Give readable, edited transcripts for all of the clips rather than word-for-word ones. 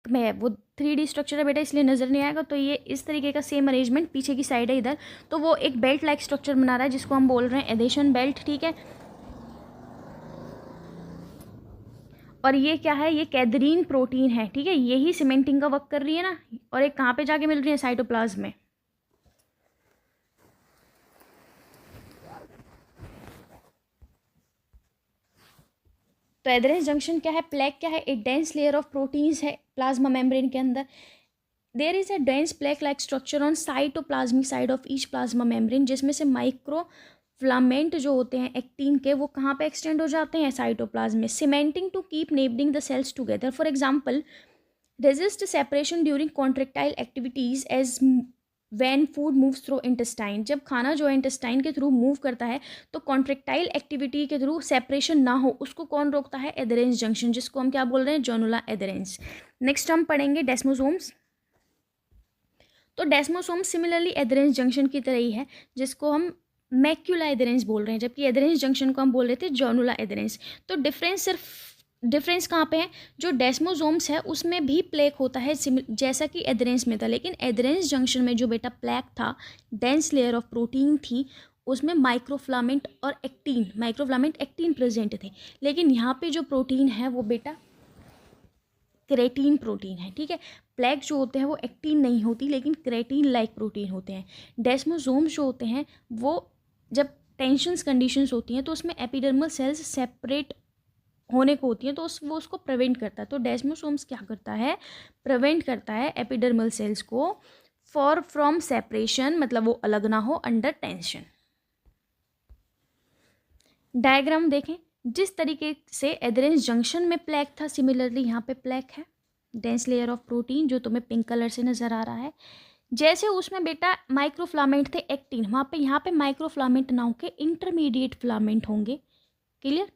में है, वो 3D स्ट्रक्चर है बेटा, इसलिए नज़र नहीं आएगा। तो ये इस तरीके का सेम अरेंजमेंट पीछे की साइड है इधर, तो वो एक बेल्ट लाइक स्ट्रक्चर बना रहा है जिसको हम बोल रहे हैं एडेशन बेल्ट, ठीक है। और ये क्या है, ये कैदरीन प्रोटीन है, ठीक है, यही सीमेंटिंग का वर्क कर रही है ना। और एक कहाँ पे जाके मिल रही है, साइटोप्लाज्म में। तो एडहेरेंस जंक्शन क्या है, प्लेक क्या है, एक डेंस लेयर ऑफ प्रोटीन्स है प्लाज्मा मेम्ब्रेन के अंदर। There is a dense plaque like structure on cytoplasmic side of each plasma membrane, जिसमें से माइक्रो फिलामेंट जो होते हैं एक्टिन के, वो कहाँ पे एक्सटेंड हो जाते हैं, साइटोप्लाज्म में, cementing to keep neighbouring the cells together. For example, resist separation during contractile activities as when food moves through intestine। जब खाना जो है इंटेस्टाइन के थ्रू मूव करता है तो कॉन्ट्रेक्टाइल एक्टिविटी के थ्रू सेपरेशन ना हो, उसको कौन रोकता है, एडहेरेंस जंक्शन, जिसको हम क्या बोल रहे हैं, जोनुला एडहेरेंस। नेक्स्ट हम पढ़ेंगे डेस्मोसोम्स। तो डेस्मोसोम्स सिमिलरली एडहेरेंस जंक्शन की तरह ही है, जिसको हम मैक्यूला एडहेरेंस बोल रहे हैं, जबकि एडहेरेंस जंक्शन को हम बोल रहे थे जोनुला एडहेरेंस। तो डिफरेंस कहाँ पे है, जो डेस्मोसोम्स है उसमें भी प्लेक होता है जैसा कि एडहेरेंस में था, लेकिन एडहेरेंस जंक्शन में जो बेटा प्लेक था, डेंस लेयर ऑफ प्रोटीन थी, उसमें माइक्रोफिलामेंट एक्टीन प्रेजेंट थे। लेकिन यहाँ पे जो प्रोटीन है वो बेटा क्रेटीन प्रोटीन है, ठीक है। प्लेक जो होते हैं वो एक्टीन नहीं होती, लेकिन क्रेटीन लाइक प्रोटीन होते हैं। डेस्मोसोम्स जो होते हैं वो जब टेंशन्स कंडीशंस होती हैं तो उसमें एपिडर्मल सेल्स सेपरेट होने को होती है, तो वो उसको प्रिवेंट करता है। तो डेस्मोसोम्स क्या करता है, प्रिवेंट करता है एपिडर्मल सेल्स को फॉर फ्रॉम सेपरेशन, मतलब वो अलग ना हो अंडर टेंशन। डायग्राम देखें, जिस तरीके से एडहेरेंस जंक्शन में प्लेक था, सिमिलरली यहाँ पे प्लेक है, डेंस लेयर ऑफ प्रोटीन, जो तुम्हें पिंक कलर से नजर आ रहा है। जैसे उसमें बेटा माइक्रोफिलामेंट थे एक्टिन, वहाँ पे यहाँ पे माइक्रोफिलामेंट ना होके इंटरमीडिएट फिलामेंट होंगे, क्लियर।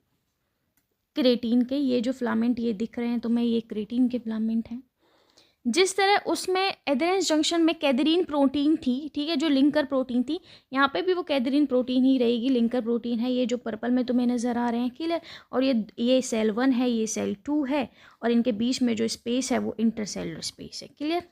क्रेटीन के ये जो फिलामेंट ये दिख रहे हैं तुम्हें, ये क्रेटीन के फिलामेंट हैं। जिस तरह उसमें एडहेरेंस जंक्शन में कैदरीन प्रोटीन थी, ठीक है, जो लिंकर प्रोटीन थी, यहाँ पे भी वो कैदरीन प्रोटीन ही रहेगी, लिंकर प्रोटीन है, ये जो पर्पल में तुम्हें नज़र आ रहे हैं, क्लियर। और ये सेल 1 है, ये सेल 2 है, और इनके बीच में जो स्पेस है वो इंटरसेलुलर स्पेस है, क्लियर।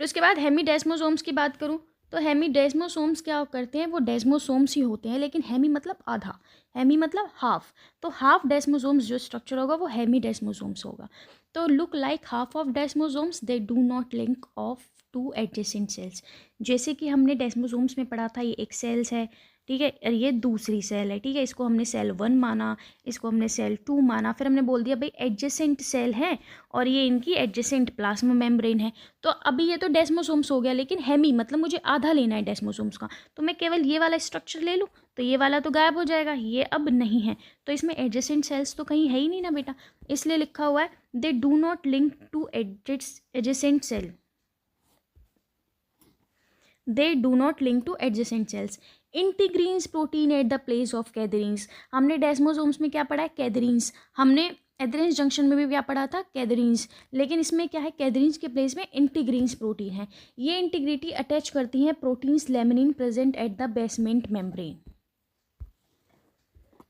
फिर उसके बाद हेमीडेस्मोसोम्स की बात करूँ तो हेमीडेस्मोसोम्स क्या करते हैं, वो डेस्मोसोम्स ही होते हैं, लेकिन हेमी मतलब आधा, हेमी मतलब हाफ। तो हाफ डेस्मोसोम्स जो स्ट्रक्चर होगा वो हेमीडेस्मोसोम्स होगा। तो look like half of desmosomes, they do not link of to adjacent sales. जैसे कि हमने डेस्मोसोम्स में पढ़ा था, ये एक सेल्स है, ठीक है, और ये दूसरी सेल है, ठीक है, इसको हमने सेल 1 माना, इसको हमने सेल 2 माना, फिर हमने बोल दिया भाई एडजेसेंट सेल है और ये इनकी एडजेसेंट प्लाज्मा मेम्ब्रेन है। तो अभी ये तो डेस्मोसोम्स हो गया, लेकिन हेमी मतलब मुझे आधा लेना है डेस्मोसोम्स का, तो मैं केवल ये वाला स्ट्रक्चर ले लूँ तो ये वाला तो गायब हो जाएगा, ये अब नहीं है, तो इसमें एडजेसेंट सेल्स तो कहीं है ही नहीं ना बेटा, इसलिए लिखा हुआ है they do not link to adjacent cell, they do not link to adjacent cells. Integrins protein at the place of cadherins, हमने डेस्मोसोम्स में क्या पढ़ा है, कैदरीन्स, हमने एडहेरेंस जंक्शन में भी क्या पढ़ा था, कैदरीन्स, लेकिन इसमें क्या है, कैदरीन्स के प्लेस में इंटीग्रीन्स प्रोटीन है। ये इंटीग्रिटी अटैच करती हैं proteins laminin present at the basement membrane.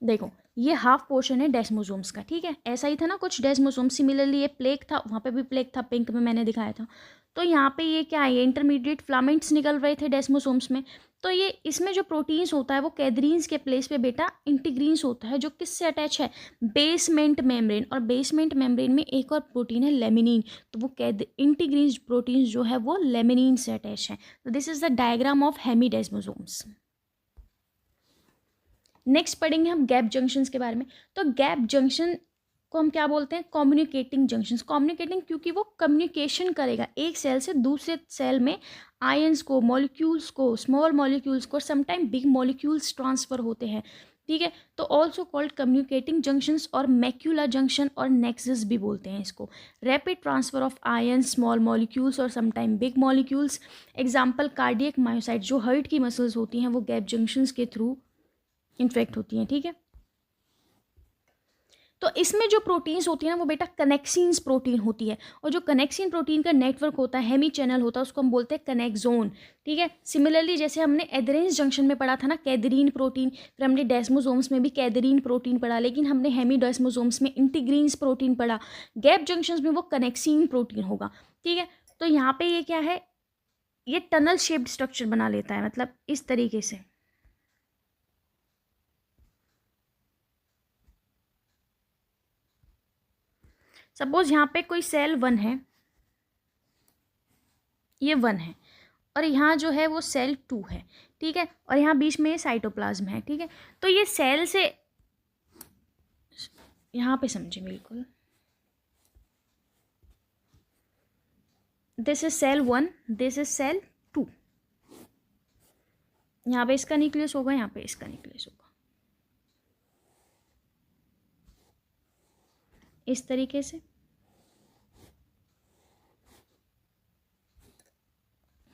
देखो ये हाफ पोर्शन है डेस्मोसोम्स का, ठीक है, ऐसा ही था ना कुछ डेस्मोसोम्स, सिमिलरली ये प्लेक था, वहाँ पे भी प्लेक था, पिंक में मैंने दिखाया था। तो यहाँ पे ये क्या है, ये इंटरमीडिएट फिलामेंट्स निकल रहे थे डेस्मोसोम्स में। तो ये इसमें जो प्रोटीन्स होता है वो कैदरीन्स के प्लेस पे बेटा इंटीग्रीन्स होता है, जो किससे अटैच है, बेसमेंट मेम्ब्रेन, और बेसमेंट मेम्ब्रेन में एक और प्रोटीन है लेमिनिन, तो वो इंटीग्रीन्स प्रोटीन्स जो है वो लेमिनिन से अटैच है। तो this is the diagram of hemidesmosomes. Next पढ़ेंगे हम गैप जंक्शंस के बारे में। तो गैप जंक्शन को हम क्या बोलते हैं, कम्युनिकेटिंग जंक्शंस। कम्युनिकेटिंग क्योंकि वो कम्युनिकेशन करेगा एक सेल से दूसरे सेल में, आयंस को, मॉलिक्यूल्स को, स्मॉल मॉलिक्यूल्स को, समटाइम बिग मॉलिक्यूल्स ट्रांसफर होते हैं, ठीक है। तो ऑल्सो कॉल्ड कम्युनिकेटिंग जंक्शंस, और मैक्यूला जंक्शन और नेक्सस भी बोलते हैं इसको। Rapid transfer of ions, small molecules और sometime big molecules. Example cardiac myocyte, जो हार्ट की मसल्स होती हैं वो गैप जंक्शंस के थ्रू इन्फेक्ट होती हैं, ठीक है। तो इसमें जो प्रोटीन्स होती है ना वो बेटा कनेक्सिन्स प्रोटीन होती है, और जो कनेक्सिन प्रोटीन का नेटवर्क होता है, हेमी चैनल होता है, उसको हम बोलते हैं कनेक्सोन, ठीक है। सिमिलरली जैसे हमने एडेरेंस जंक्शन में पढ़ा था ना कैदरीन प्रोटीन, फिर हमने डेस्मोसोम्स में भी कैदरीन प्रोटीन पढ़ा, लेकिन हमने हेमी डेस्मोसोम्स में इंटीग्रीन्स प्रोटीन पढ़ा। गैप जंक्शंस में वो कनेक्सिन प्रोटीन होगा, ठीक है। तो यहाँ पे ये क्या है, ये टनल शेप्ड स्ट्रक्चर बना लेता है, मतलब इस तरीके से। सपोज यहाँ पे कोई सेल 1 है, ये 1 है, और यहाँ जो है वो सेल 2 है, ठीक है, और यहाँ बीच में साइटोप्लाज्म है, ठीक है। तो ये सेल से, यहाँ पे समझे बिल्कुल, this is cell 1, this is cell 2, यहाँ पे इसका न्यूक्लियस होगा, यहाँ पे इसका न्यूक्लियस होगा, इस तरीके से,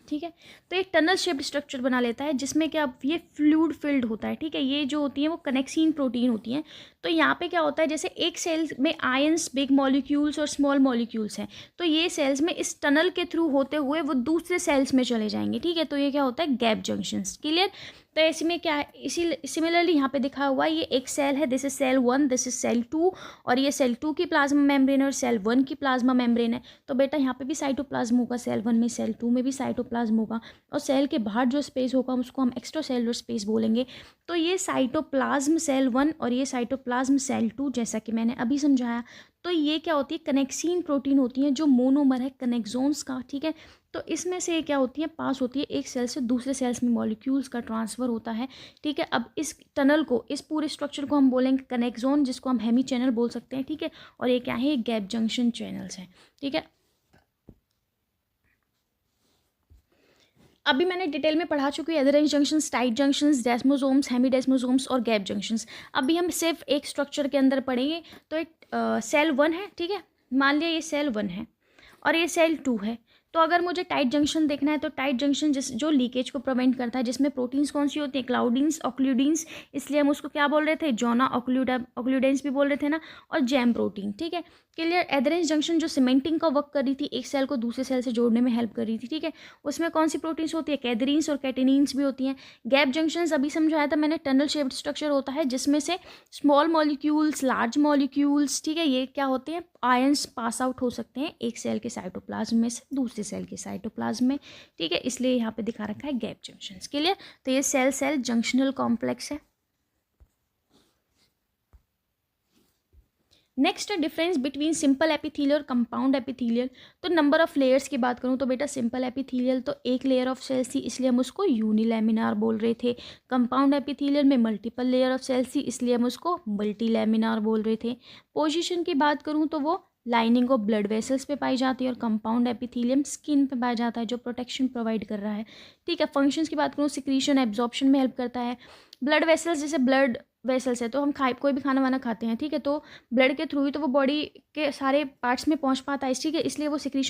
ठीक है। तो एक टनल शेप्ड स्ट्रक्चर बना लेता है जिसमें क्या, ये फ्लूइड फिल्ड होता है, ठीक है। ये जो होती है वो कनेक्सिन प्रोटीन होती हैं। तो यहाँ पे क्या होता है, जैसे एक सेल में आयंस, बिग मॉलिक्यूल्स और स्मॉल मॉलिक्यूल्स हैं, तो ये सेल्स में इस टनल के थ्रू होते हुए वो दूसरे सेल्स में चले जाएंगे, ठीक है। तो ये क्या होता है, गैप जंक्शंस, क्लियर। तो ऐसे में क्या है, इसी सिमिलरली यहाँ पे दिखा हुआ है, ये एक सेल है, this is cell 1, this is cell 2, और ये सेल 2 की प्लाज्मा मेम्ब्रेन और सेल 1 की प्लाज्मा मेम्ब्रेन है। तो बेटा यहाँ पे भी साइटोप्लाज्म होगा, सेल 1 में, सेल 2 में भी साइटोप्लाज्म होगा, और सेल के बाहर जो स्पेस होगा उसको हम एक्स्ट्रा सेलुलर स्पेस बोलेंगे। तो ये साइटोप्लाज्म सेल 1 और ये साइटोप्लाज्म सेल 2, जैसा कि मैंने अभी समझाया। तो ये क्या होती है, कनेक्सिन प्रोटीन होती है, जो मोनोमर है कनेक्सोन्स का, ठीक है। तो इसमें से क्या होती है, पास होती है एक सेल से दूसरे सेल्स में, मॉलिक्यूल्स का ट्रांसफ़र होता है, ठीक है। अब इस टनल को, इस पूरे स्ट्रक्चर को हम बोलेंगे कनेक्सोन, जिसको हम हेमी चैनल बोल सकते हैं, ठीक है। और ये क्या है, गैप जंक्शन चैनल्स हैं, ठीक है। अभी मैंने डिटेल में पढ़ा चुकी हूँ adherens junctions, tight junctions, desmosomes, hemi desmosomes और गैप जंक्शंस। अभी हम सिर्फ एक स्ट्रक्चर के अंदर पढ़ेंगे। तो एक सेल 1 है, ठीक है, मान लिया ये सेल 1 है और ये सेल 2 है। तो अगर मुझे टाइट जंक्शन देखना है, तो टाइट जंक्शन जो लीकेज को प्रिवेंट करता है, जिसमें प्रोटीन्स कौन सी होती है, क्लाउडिन्स, ऑक्लूडिन्स, इसलिए हम उसको क्या बोल रहे थे, जोना ऑक्लूडेंस भी बोल रहे थे ना, और जैम प्रोटीन, ठीक है, क्लियर। एडेरेंस जंक्शन जो सीमेंटिंग का वर्क कर रही थी, एक सेल को दूसरे सेल से जोड़ने में हेल्प कर रही थी, ठीक है, उसमें कौन सी प्रोटीन्स होती है, कैदरीन्स और कैटेनिन्स भी होती हैं। गैप जंक्शंस अभी समझाया था मैंने, टनल शेप्ड स्ट्रक्चर होता है जिसमें से स्मॉल मॉलिक्यूल्स, लार्ज मॉलिक्यूल्स, ठीक है, ये क्या होते हैं, आयंस पास आउट हो सकते हैं एक सेल के साइटोप्लाज्म में से दूसरे सेल के साइटोप्लाज्म में, ठीक है, इसलिए यहाँ पे दिखा रखा है गैप जंक्शंस, क्लियर। तो ये सेल सेल जंक्शनल कॉम्प्लेक्स है। Next difference between simple epithelial और कंपाउंड एपिथेलियल। तो नंबर ऑफ लेयर्स की बात करूँ तो बेटा सिंपल एपिथेलियल तो एक लेयर ऑफ सेल्स थी, इसलिए हम उसको यूनिलैमिनार बोल रहे थे। कंपाउंड एपिथेलियल में मल्टीपल लेयर ऑफ सेल्स थी, इसलिए हम उसको मल्टीलैमिनार बोल रहे थे। पोजीशन की बात करूँ तो वो लाइनिंग ऑफ ब्लड वेसल्स पे पाई जाती है, और कंपाउंड एपिथेलियम स्किन पे पाया जाता है, जो प्रोटेक्शन प्रोवाइड कर रहा है, ठीक है। फंक्शंस की बात करूँ, सिक्रीशन, एब्जॉर्प्शन में हेल्प करता है। ब्लड वेसल्स, जैसे ब्लड वेसल्स है तो हम कोई भी खाना वाना खाते हैं, ठीक है, तो ब्लड के थ्रू ही तो वो बॉडी के सारे पार्ट्स में पहुंच पाता है, ठीक है, इसलिए वो सिक्रीशन